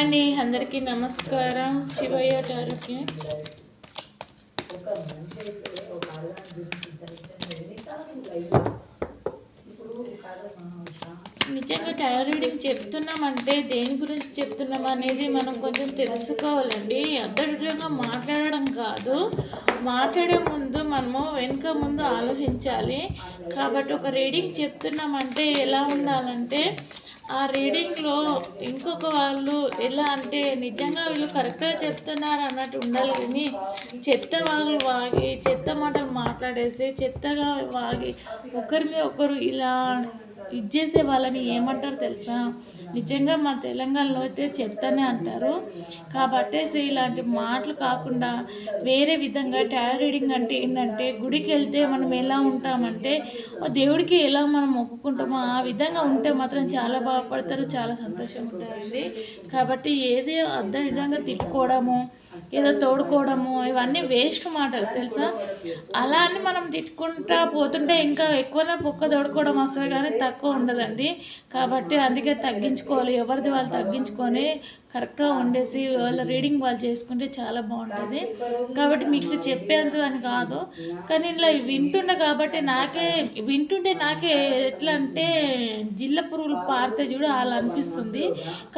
Hi అండి, అందరికీ నమస్కారం. శివయ్య టారోకి నిజంగా టారో రీడింగ్ చెప్తున్నామంటే దేని గురించి చెప్తున్నాం అనేది మనం కొంచెం తెలుసుకోవాలండి. అంతర్గతంగా మాట్లాడడం కాదు, మాట్లాడే ముందు మనము వెనుక ముందు ఆలోచించాలి. కాబట్టి ఒక రీడింగ్ చెప్తున్నామంటే ఎలా ఉండాలంటే ఆ రీడింగ్లో ఇంకొక వాళ్ళు ఎలా అంటే నిజంగా వీళ్ళు కరెక్ట్గా చెప్తున్నారు అన్నట్టు ఉండాలి. కానీ చెత్త వాగులు వాగి చెత్త మాటలు మాట్లాడేసి చెత్తగా వాగి ఒకరి మీద ఒకరు ఇలా ఇచ్చేసే వాళ్ళని ఏమంటారు తెలుసా? నిజంగా మా తెలంగాణలో అయితే చెత్తనే అంటారు. కాబట్టి ఇలాంటి మాటలు కాకుండా వేరే విధంగా టారో రీడింగ్ అంటే ఏంటంటే గుడికి వెళ్తే మనం ఎలా ఉంటామంటే దేవుడికి ఎలా మనం మొక్కుకుంటామో ఆ విధంగా ఉంటే మాత్రం చాలా బాగుపడతారు, చాలా సంతోషంగా ఉంటారండి. కాబట్టి ఏదో అర్థ విధంగా తిట్టుకోవడము, ఏదో తోడుకోవడము ఇవన్నీ వేస్ట్ మాటలు తెలుసా. అలా అని మనం తిట్టుకుంటా పోతుంటే ఇంకా ఎక్కువనే పొక్క తోడుకోవడం వస్తుంది కానీ తక్కువ ఉండదండి. కాబట్టి అందుకే తగ్గించుకోవాలి, ఎవరిది వాళ్ళు తగ్గించుకొని కరెక్ట్గా ఉండేసి వాళ్ళ రీడింగ్ వాళ్ళు చేసుకుంటే చాలా బాగుంటుంది. కాబట్టి మీకు చెప్పేంతదని కాదు, కానీ ఇలా వింటున్నా కాబట్టి వింటుంటే నాకే ఎట్లా అంటే జిల్ల పురుగులు పారితే చూడు అలా అనిపిస్తుంది.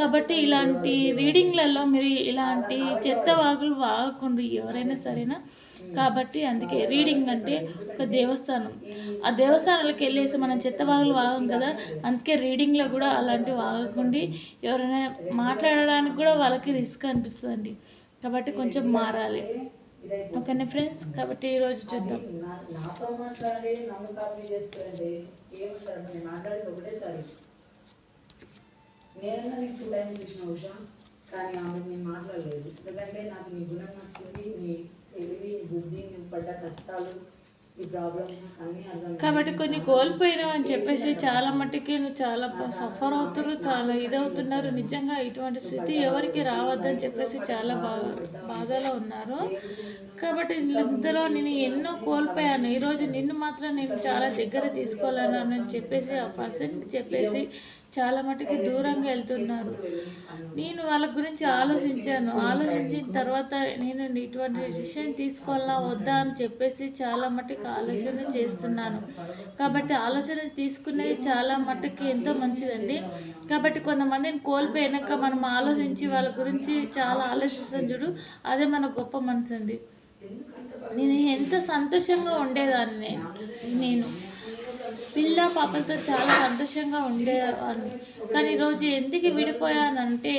కాబట్టి ఇలాంటి రీడింగ్లలో మీరు ఇలాంటి చెత్త వాగులు వాగకుండా ఎవరైనా సరేనా. కాబట్టి అందుకే రీడింగ్ అంటే ఒక దేవస్థానం, ఆ దేవస్థానాలకు వెళ్ళేసి మనం చెత్తవాగులు వాగం కదా. అందుకే రీడింగ్లో కూడా అలాంటివి వాగకుండా ఎవరైనా మాట్లాడడానికి కూడా వాళ్ళకి రిస్క్ అనిపిస్తుందండి. కాబట్టి కొంచెం మారాలి, ఓకేనా ఫ్రెండ్స్. కాబట్టి ఈరోజు చూద్దాం. కానీ ఆమె నేను మాట్లాడలేదు, ఎందుకంటే నాకు నీ గుణం నచ్చింది, నీ తెలివి బుద్ధి, నువ్వు పడ్డ కష్టాలు, ఈ ప్రాబ్లమ్ అన్నీ అర్థం. కాబట్టి కొన్ని కోల్పోయినావు అని చెప్పేసి చాలా మట్టుకి నువ్వు చాలా సఫర్ అవుతారు, చాలా ఇదవుతున్నారు. నిజంగా ఇటువంటి స్థితి ఎవరికి రావద్దని చెప్పేసి చాలా బాధలో ఉన్నారు. కాబట్టి ఇందులో నేను ఎన్నో కోల్పోయాను, ఈరోజు నిన్ను మాత్రం నేను చాలా దగ్గర తీసుకోవాలని చెప్పేసి ఆ పర్సన్కి చెప్పేసి చాలా మటుకు దూరంగా వెళ్తున్నారు. నేను వాళ్ళ గురించి ఆలోచించిన తర్వాత నేను ఇటువంటి డిసిషన్ తీసుకోవాలా వద్దా అని చెప్పేసి చాలా మటుకు ఆలోచన చేస్తున్నాను. కాబట్టి ఆలోచన తీసుకునేది చాలా మటుకు ఎంతో మంచిదండి. కాబట్టి కొంతమందిని కోల్పోయాక మనం ఆలోచించి వాళ్ళ గురించి చాలా ఆలోచిస్తాం చూడు, అదే మన గొప్ప మనసు అండి. నేను ఎంత సంతోషంగా ఉండేదాన్ని, నేను పిల్ల పాపలతో చాలా సంతోషంగా ఉండేవాడిని. కానీ ఈరోజు ఎందుకు విడిపోయానంటే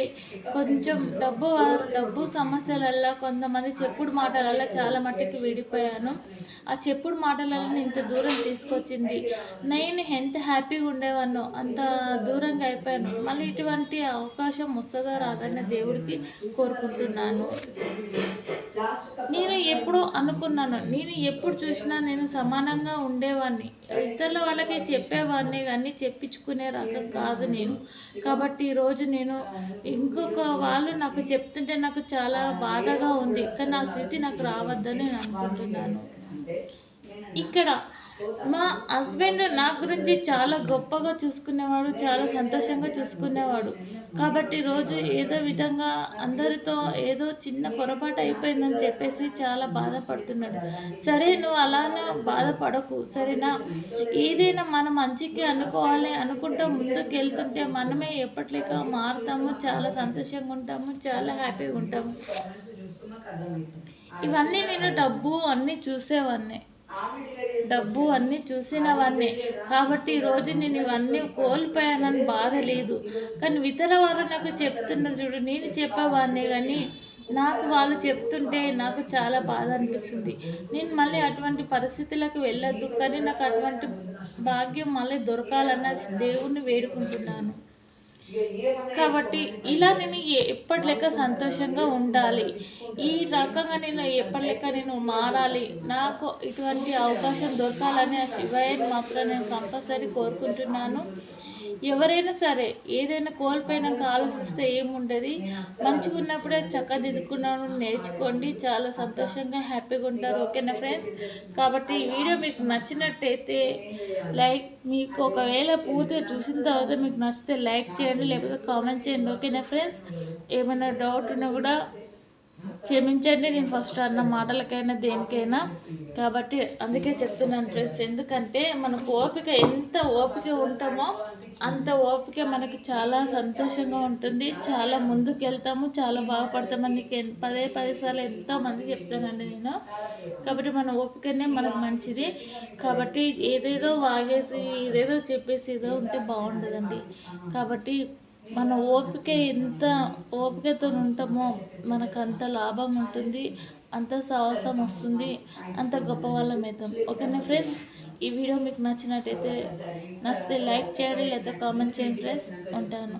కొంచెం డబ్బు సమస్యలల్లో కొంతమంది చెప్పుడు మాటలల్లో చాలా మట్టుకు విడిపోయాను. ఆ చెప్పుడు మాటలలో ఇంత దూరం తీసుకొచ్చింది. నేను ఎంత హ్యాపీగా ఉండేవాడినో అంత దూరంగా అయిపోయాను. మళ్ళీ ఇటువంటి అవకాశం వస్తుందో రాదని దేవుడికి కోరుకుంటున్నాను. నేను ఎప్పుడూ అనుకున్నాను, నేను ఎప్పుడు చూసినా నేను సమానంగా ఉండేవాడిని, ఇతరుల వాళ్ళకి చెప్పేవాడిని కానీ చెప్పించుకునే రకం కాదు నేను. కాబట్టి ఈరోజు నేను ఇంకొక వాళ్ళు నాకు చెప్తుంటే నాకు చాలా బాధగా ఉంది. కానీ ఆ స్థితి నాకు రావద్దని నేను అనుకుంటున్నాను. ఇక్కడ మా హస్బెండ్ నా గురించి చాలా గొప్పగా చూసుకునేవాడు, చాలా సంతోషంగా చూసుకునేవాడు. కాబట్టి రోజు ఏదో విధంగా అందరితో ఏదో చిన్న పొరపాటు అయిపోయిందని చెప్పేసి చాలా బాధపడుతున్నాడు. సరే, నువ్వు అలానే బాధపడకు సరేనా. ఏదైనా మనం మంచికి అనుకోవాలి అనుకుంటూ ముందుకు వెళ్తుంటే మనమే ఎప్పటికీ మారుతాము, చాలా సంతోషంగా ఉంటాము, చాలా హ్యాపీగా ఉంటాము. ఇవన్నీ నేను డబ్బు అన్నీ చూసినవన్నీ. కాబట్టి ఈరోజు నేను ఇవన్నీ కోల్పోయానని బాధ లేదు. కానీ ఇతర వాళ్ళు నాకు చెప్తున్నారు చూడు, నేను చెప్పేవాడిని కానీ నాకు వాళ్ళు చెప్తుంటే నాకు చాలా బాధ అనిపిస్తుంది. నేను మళ్ళీ అటువంటి పరిస్థితులకు వెళ్ళొద్దు, కానీ నాకు అటువంటి భాగ్యం మళ్ళీ దొరకాలన్న దేవుణ్ణి వేడుకుంటున్నాను. కాబట్టి ఇలా నేను ఎప్పటి లెక్క సంతోషంగా ఉండాలి, ఈ రకంగా నేను ఎప్పటి లెక్క నేను మారాలి, నాకు ఇటువంటి అవకాశం దొరకాలని ఆ శివయ్యని మాత్రం నేను కంపల్సరీ కోరుకుంటున్నాను. ఎవరైనా సరే ఏదైనా కోల్పోయినాక ఆలోచిస్తే ఏముండదు. మంచిగా ఉన్నప్పుడే చక్కదిద్దుకున్నాను నేర్చుకోండి, చాలా సంతోషంగా హ్యాపీగా ఉంటారు. ఓకేనా ఫ్రెండ్స్? కాబట్టి ఈ వీడియో మీకు నచ్చినట్టయితే లైక్, మీకు ఒకవేళ పూర్తిగా చూసిన తర్వాత మీకు నచ్చితే లైక్ చేయండి, లేకపోతే కామెంట్ చేయండి. ఓకేనా ఫ్రెండ్స్? ఏమైనా డౌట్ ఉన్నా కూడా క్షమించండి, నేను ఫస్ట్ అన్న మాటలకైనా దేనికైనా. కాబట్టి అందుకే చెప్తున్నాను ఫ్రెండ్స్, ఎందుకంటే మనకు ఓపిక, ఎంత ఓపిక ఉంటామో అంత ఓపిక మనకి చాలా సంతోషంగా ఉంటుంది, చాలా ముందుకు వెళ్తాము, చాలా బాగుపడతామని నీకు పదే సార్లు ఎంతో మందికి చెప్తానండి నేను. కాబట్టి మన ఓపికనే మనకు మంచిది. కాబట్టి ఏదేదో వాగేసి ఏదేదో చెప్పేసి ఏదో ఉంటే బాగుండదండి. కాబట్టి మన ఓపిక ఎంత ఓపికతో ఉంటామో మనకు అంత లాభం ఉంటుంది, అంత సాహసం వస్తుంది, అంత గొప్ప వాళ్ళం అవుతాం. ఓకేనా ఫ్రెండ్స్? ఈ వీడియో మీకు నచ్చితే లైక్ చేయండి, లేదా కామెంట్ చేయండి ఫ్రెండ్స్. ఉంటాను.